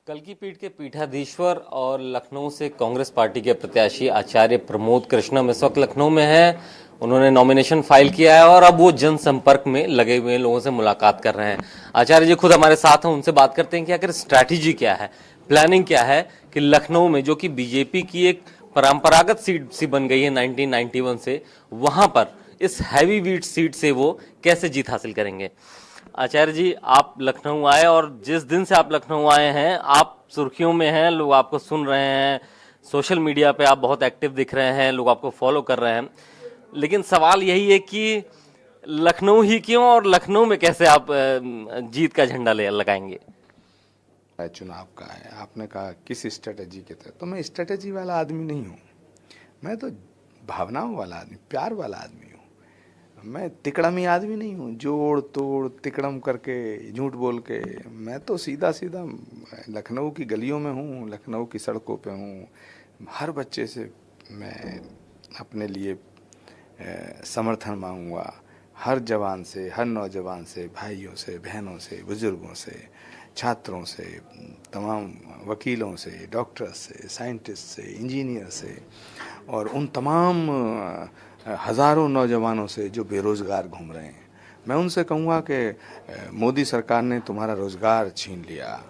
कल्की पीठ के पीठाधीश्वर और लखनऊ से कांग्रेस पार्टी के प्रत्याशी आचार्य प्रमोद कृष्णम इस वक्त लखनऊ में हैं। उन्होंने नॉमिनेशन फाइल किया है और अब वो जनसंपर्क में लगे हुए लोगों से मुलाकात कर रहे हैं। आचार्य जी खुद हमारे साथ हैं, उनसे बात करते हैं कि आखिर स्ट्रैटेजी क्या है, प्लानिंग क्या है कि लखनऊ में जो कि बीजेपी की एक परंपरागत सीट सी बन गई है 1991 से, वहां पर इस हैवी वेट सीट से वो कैसे जीत हासिल करेंगे। आचार्य जी, आप लखनऊ आए और जिस दिन से आप लखनऊ आए हैं आप सुर्खियों में हैं, लोग आपको सुन रहे हैं, सोशल मीडिया पे आप बहुत एक्टिव दिख रहे हैं, लोग आपको फॉलो कर रहे हैं। लेकिन सवाल यही है कि लखनऊ ही क्यों और लखनऊ में कैसे आप जीत का झंडा ले लगाएंगे। चुनाव का है, आपने कहा किस स्ट्रेटेजी के तहत, तो मैं स्ट्रेटेजी वाला आदमी नहीं हूँ। मैं तो भावनाओं वाला आदमी, प्यार वाला आदमी हूँ। मैं तिकड़मी आदमी नहीं हूँ, जोड़ तोड़ तिकड़म करके झूठ बोल के। मैं तो सीधा सीधा लखनऊ की गलियों में हूँ, लखनऊ की सड़कों पे हूँ। हर बच्चे से मैं अपने लिए समर्थन मांगूंगा, हर जवान से, हर नौजवान से, भाइयों से, बहनों से, बुजुर्गों से, छात्रों से, तमाम वकीलों से, डॉक्टर्स से, साइंटिस्ट से, इंजीनियर से और उन तमाम हज़ारों नौजवानों से जो बेरोज़गार घूम रहे हैं। मैं उनसे कहूँगा कि मोदी सरकार ने तुम्हारा रोज़गार छीन लिया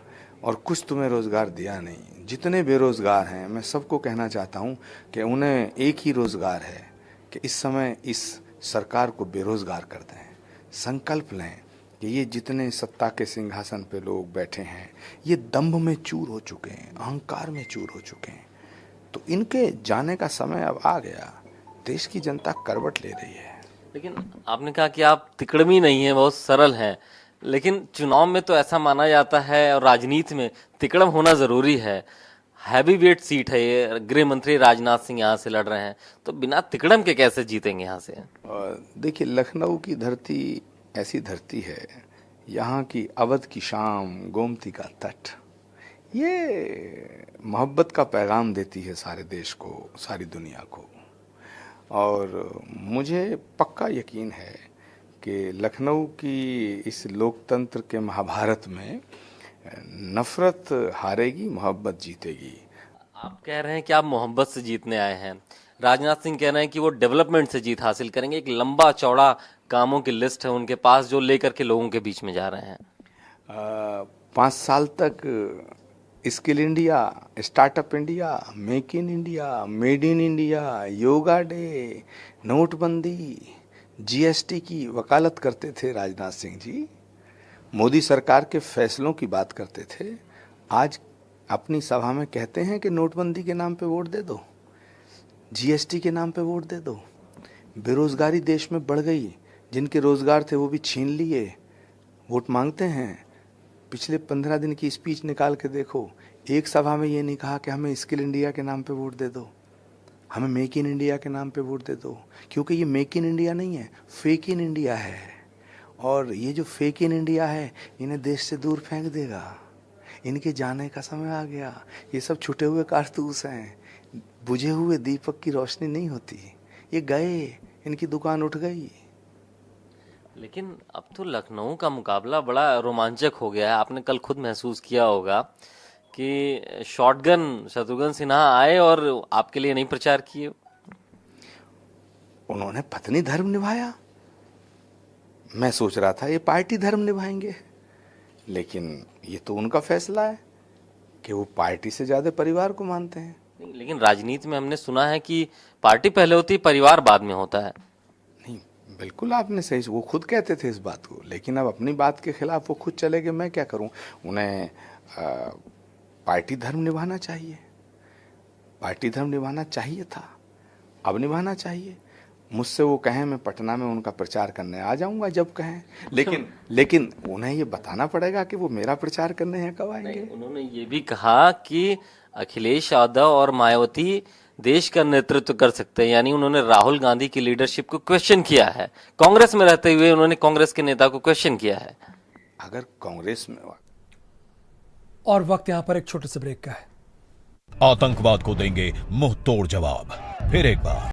और कुछ तुम्हें रोज़गार दिया नहीं। जितने बेरोज़गार हैं मैं सबको कहना चाहता हूँ कि उन्हें एक ही रोज़गार है कि इस समय इस सरकार को बेरोज़गार कर दें। संकल्प लें कि ये जितने सत्ता के सिंहासन पे लोग बैठे हैं ये दंभ में चूर हो चुके हैं, अहंकार में चूर हो चुके हैं। तो इनके जाने का समय अब आ गया। देश की जनता करवट ले रही है। लेकिन आपने कहा कि आप तिकड़मी नहीं हैं, बहुत सरल हैं, लेकिन चुनाव में तो ऐसा माना जाता है और राजनीति में तिकड़म होना जरूरी है। हैवी वेट सीट है ये, गृह मंत्री राजनाथ सिंह यहाँ से लड़ रहे हैं, तो बिना तिकड़म के कैसे जीतेंगे यहाँ से। और देखिए, लखनऊ की धरती ऐसी धरती है, यहाँ की अवध की शाम, गोमती का तट, ये मोहब्बत का पैगाम देती है सारे देश को, सारी दुनिया को। और मुझे पक्का यकीन है कि लखनऊ की इस लोकतंत्र के महाभारत में नफरत हारेगी, मोहब्बत जीतेगी। आप कह रहे हैं कि आप मोहब्बत से जीतने आए हैं, राजनाथ सिंह कह रहे हैं कि वो डेवलपमेंट से जीत हासिल करेंगे। एक लंबा चौड़ा कामों की लिस्ट है उनके पास जो लेकर के लोगों के बीच में जा रहे हैं। 5 साल तक skill India, startup India, make in India, made in India, yoga day, नोटबंदी, जीएसटी की वकालत करते थे राजनाथ सिंह जी। मोदी सरकार के फैसलों की बात करते थे। आज अपनी सभा में कहते हैं कि नोटबंदी के नाम पे वोट दे दो, जीएसटी के नाम पे वोट दे दो। बेरोजगारी देश में बढ़ गई, जिनके रोजगार थे वो भी छीन लिए, वोट मांगते हैं। पिछले 15 दिन की स्पीच निकाल के देखो, एक सभा में ये नहीं कहा कि हमें स्किल इंडिया के नाम पे वोट दे दो, हमें मेक इन इंडिया के नाम पे वोट दे दो। क्योंकि ये मेक इन इंडिया नहीं है, फेक इन इंडिया है। और ये जो फेक इन इंडिया है इन्हें देश से दूर फेंक देगा। इनके जाने का समय आ गया। ये सब छुटे हुए कारतूस हैं, बुझे हुए दीपक की रोशनी नहीं होती। ये गए, इनकी दुकान उठ गई। लेकिन अब तो लखनऊ का मुकाबला बड़ा रोमांचक हो गया है। आपने कल खुद महसूस किया होगा कि शॉटगन शत्रुघ्न सिन्हा आए और आपके लिए नहीं प्रचार किए। उन्होंने पत्नी धर्म निभाया। मैं सोच रहा था ये पार्टी धर्म निभाएंगे, लेकिन ये तो उनका फैसला है कि वो पार्टी से ज्यादा परिवार को मानते हैं। लेकिन राजनीति में हमने सुना है कि पार्टी पहले होती है, परिवार बाद में होता है। नहीं, बिल्कुल आपने सही, वो खुद कहते थे इस बात को, लेकिन अब अपनी बात के खिलाफ वो खुद चले गए। मैं क्या करूं। उन्हें पार्टी धर्म निभाना चाहिए, पार्टी धर्म निभाना चाहिए था, अब निभाना चाहिए। मुझसे वो कहें मैं पटना में उनका प्रचार करने आ जाऊंगा जब कहें, लेकिन उन्हें ये बताना पड़ेगा कि वो मेरा प्रचार करने हैं कब आएंगे। उन्होंने ये भी कहा कि अखिलेश यादव और मायावती देश का नेतृत्व कर सकते हैं, यानी उन्होंने राहुल गांधी की लीडरशिप को क्वेश्चन किया है। कांग्रेस में रहते हुए उन्होंने कांग्रेस के नेता को क्वेश्चन किया है। अगर कांग्रेस में और वक्त यहां पर एक छोटे से ब्रेक का है। आतंकवाद को देंगे मुंह तोड़ जवाब। फिर एक बार